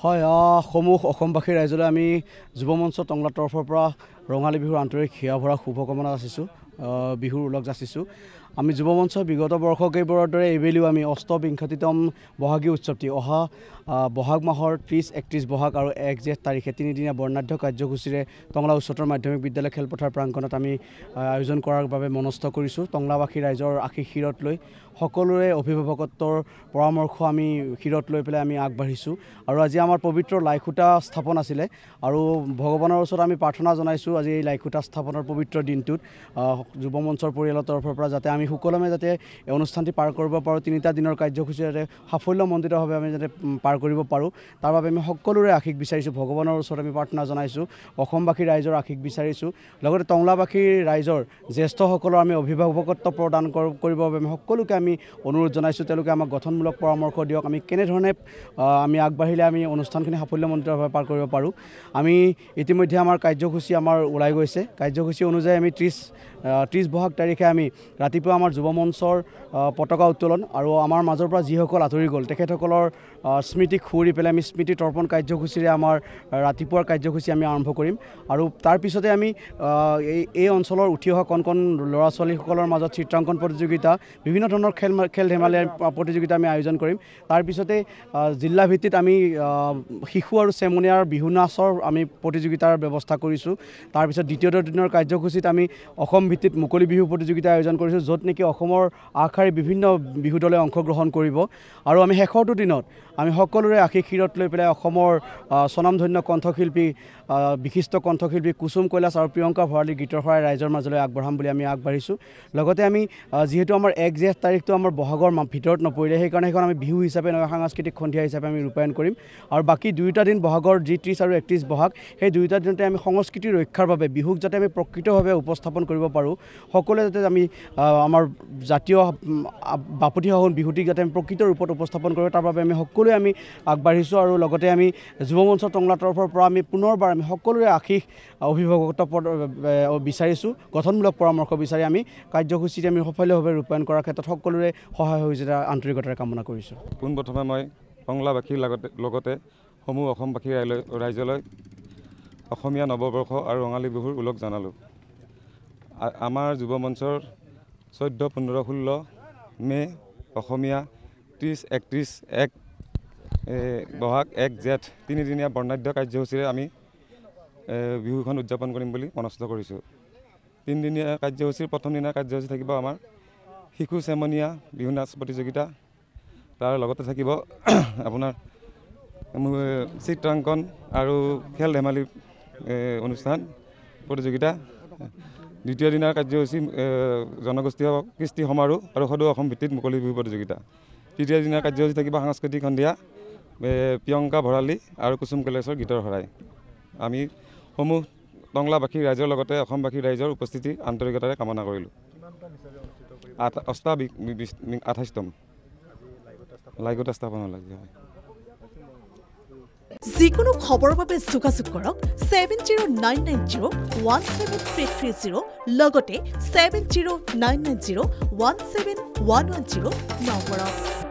হয় সমূহ অসমবাসী ৰাইজলৈ আমি যুৱ মঞ্চ টংলাৰ তৰফৰ পৰা ৰঙালী বিহুৰ আন্তৰিক হিয়া ভৰা শুভকামনা যাচিছোঁ বিহুৰ উলগ যাচিছোঁ আমি যুৱ মঞ্চ বিগত বৰ্ষকেইবোৰৰ দৰে এইবেলিও আমি অষ্টবিংশতিতম বহাগী উৎসৱটি অহা বহাগ মাহৰ 30-31 বহাগ আৰু 1 জেঠ তাৰিখে তিনিদিনীয়া বৰ্ণাঢ্য কাৰ্যসূচীৰে টংলা উচ্চতৰ মাধ্যমিক বিদ্যালয় খেলপথাৰ প্ৰাংগণত আমি আয়োজন কৰাৰ বাবে মনস্থ কৰিছোঁ টংলাবাসী ৰাইজৰ আশীষ শিৰত লৈ সকলোৰে অভিভাৱকত্বৰ পৰামৰ্শ আমি শিৰত লৈ পেলাই আমি আগবাঢ়িছোঁ আৰু আজি আমাৰ পবিত্ৰ লাইখুটা স্থাপন আছিলে আৰু ভগৱানৰ ওচৰত আমি প্ৰাৰ্থনা জনাইছোঁ আজি এই লাইখুটা স্থাপনৰ পবিত্ৰ দিনটোত যুৱ মঞ্চৰ পৰিয়ালৰ তৰফৰ পৰা যাতে আমি সকলোৱে যাতে এই অনুষ্ঠানটি পাৰ কৰিব পাৰোঁ তিনিটা দিনৰ কাৰ্যসূচী যাতে সাফল্যমণ্ডিতভাৱে আমি যাতে পাৰ কৰিব পাৰোঁ তাৰ বাবে আমি সকলোৰে আশীষ বিচাৰিছোঁ ভগৱানৰ ওচৰত আমি প্ৰাৰ্থনা জনাইছোঁ অসমবাসী ৰাইজৰ আশীষ বিচাৰিছোঁ লগতে টংলাবাসী ৰাইজৰ জ্যেষ্ঠসকলৰ আমি অভিভাৱকত্ব প্ৰদান কৰিবৰ বাবে আমি সকলোকে আমি অনুৰোধ জনাইছোঁ তেওঁলোকে আমাক গঠনমূলক পৰামৰ্শ দিয়ক আমি কেনেধৰণে আমি আগবাঢ়িলে আমি অনুষ্ঠানখিনি সাফল্যমণ্ডিতভাৱে পাৰ কৰিব পাৰোঁ আমি ইতিমধ্যে আমাৰ কাৰ্যসূচী আমাৰ ওলাই গৈছে কাৰ্যসূচী অনুযায়ী আমি 30 বহাগ তাৰিখে আমি ৰাতিপুৱা আমাৰ যুৱ মঞ্চৰ পতাকা উত্তোলন আৰু আমাৰ মাজৰ পৰা যিসকল আঁতৰি গ'ল তেখেতসকলৰ স্মৃতিক সুঁৱৰি পেলাই আমি স্মৃতি তৰ্পণ কাৰ্যসূচীৰে আমাৰ ৰাতিপুৱাৰ কাৰ্যসূচী আমি আৰম্ভ কৰিম আৰু তাৰ পিছতে আমি এই অঞ্চলৰ উঠি অহা কণ কণ ল'ৰা ছোৱালীসকলৰ মাজত চিত্ৰাংকন প্ৰতিযোগিতা বিভিন্ন ধৰণৰ খেল ধেমালিৰ প্ৰতিযোগিতা আমি আয়োজন কৰিম তাৰ পিছতে জিলা ভিত্তিত আমি শিশু আৰু চেমনীয়াৰ বিহু নাচৰ আমি প্ৰতিযোগিতাৰ ব্যৱস্থা কৰিছোঁ তাৰ পিছত দ্বিতীয় দিনৰ কাৰ্যসূচীত আমি অসম ভিত্তিত মুকলি বিহু প্ৰতিযোগিতা আয়োজন কৰিছোঁ য'ত নেকি অসমৰ আগশাৰীৰ বিভিন্ন বিহু দলে অংশগ্ৰহণ কৰিব আৰু আমি শেষৰটো দিনত আমি সকলোৰে আশীষ শিৰত লৈ পেলাই অসমৰ স্বনামধন্য কণ্ঠশিল্পী বিশিষ্ট কণ্ঠশিল্পী কুসুম কৈলাশ আৰু প্ৰিয়ংকা ভৰালী গীতৰ শৰাই ৰাইজৰ মাজলৈ আগবঢ়াম বুলি আমি আগবাঢ়িছোঁ লগতে আমি যিহেতু আমাৰ 1 জেঠ তাৰিখটো আমাৰ বহাগৰ ভিতৰত নপৰিলে সেইকাৰণে সেইখন আমি বিহু হিচাপে নহয় সাংস্কৃতিক সন্ধিয়া হিচাপে আমি ৰূপায়ণ কৰিম আৰু বাকী দুয়োটা দিন বহাগৰ যি 30 আৰু 31 বহাগ সেই দুয়োটা দিনতে আমি সংস্কৃতি ৰক্ষাৰ বাবে বিহুক যাতে আমি প্ৰকৃতভাৱে উপস্থাপন কৰিব পাৰোঁ সকলোৱে যাতে আমি আমাৰ জাতীয় বাপতিসাহোন বিহুটিক যাতে আমি প্ৰকৃত ৰূপত উপস্থাপন কৰোঁ তাৰ বাবে আমি সকলোৱে আমি আগবাঢ়িছোঁ আৰু লগতে আমি যুৱ মঞ্চ টংলা তৰফৰ পৰা আমি পুনৰবাৰ আমি সকলোৰে আশীষ অভিভাৱকত্ব বিচাৰিছোঁ গঠনমূলক পৰামৰ্শ বিচাৰি আমি কাৰ্যসূচীত আমি সফলভাৱে ৰূপায়ণ কৰাৰ ক্ষেত্ৰত সকলোৰে সহায় সহযোগিতা আন্তৰিকতাৰে কামনা কৰিছোঁ পোনপ্ৰথমে মই টংলাবাসীৰ লগতে সমূহ অসমবাসী ৰাইজলৈ অসমীয়া নৱবৰ্ষ আৰু ৰঙালী বিহুৰ ওলগ জনালোঁ আমাৰ যুৱ মঞ্চৰ 14, 15, 16 মে অসমীয়া 30, 31, 1 বহাগ 1 জেঠ তিনিদিনীয়া বৰ্ণাঢ্য কাৰ্যসূচীৰে আমি বিহুখন উদযাপন কৰিম বুলি মনস্থ কৰিছোঁ তিনিদিনীয়া কাৰ্যসূচীৰ প্ৰথম দিনা কাৰ্যসূচী থাকিব আমাৰ শিশু চেমনীয়া বিহু নাচ প্ৰতিযোগিতা তাৰ লগতে থাকিব আপোনাৰ চিত্ৰাংকন আৰু খেল ধেমালি অনুষ্ঠান প্ৰতিযোগিতা দ্বিতীয় দিনাৰ কাৰ্যসূচী জনগোষ্ঠীয় কৃষ্টি সমাৰোহ আৰু সদৌ অসম ভিত্তিত মুকলি বিহু প্ৰতিযোগিতা তৃতীয় দিনাৰ কাৰ্যসূচী থাকিব সাংস্কৃতিক সন্ধিয়া প্ৰিয়ংকা ভৰালী আৰু কুসুম কৈলাশৰ গীতৰ শৰাই আমি সমূহ টংলাবাসী ৰাইজৰ লগতে অসমবাসী ৰাইজৰ উপস্থিতি আন্তৰিকতাৰে কামনা কৰিলোঁ 28তম লাইগটা স্থাপন হ'ল যিকোনো খবৰৰ বাবে যোগাযোগ কৰক 7099017330 লগতে 7099017110 নম্বৰত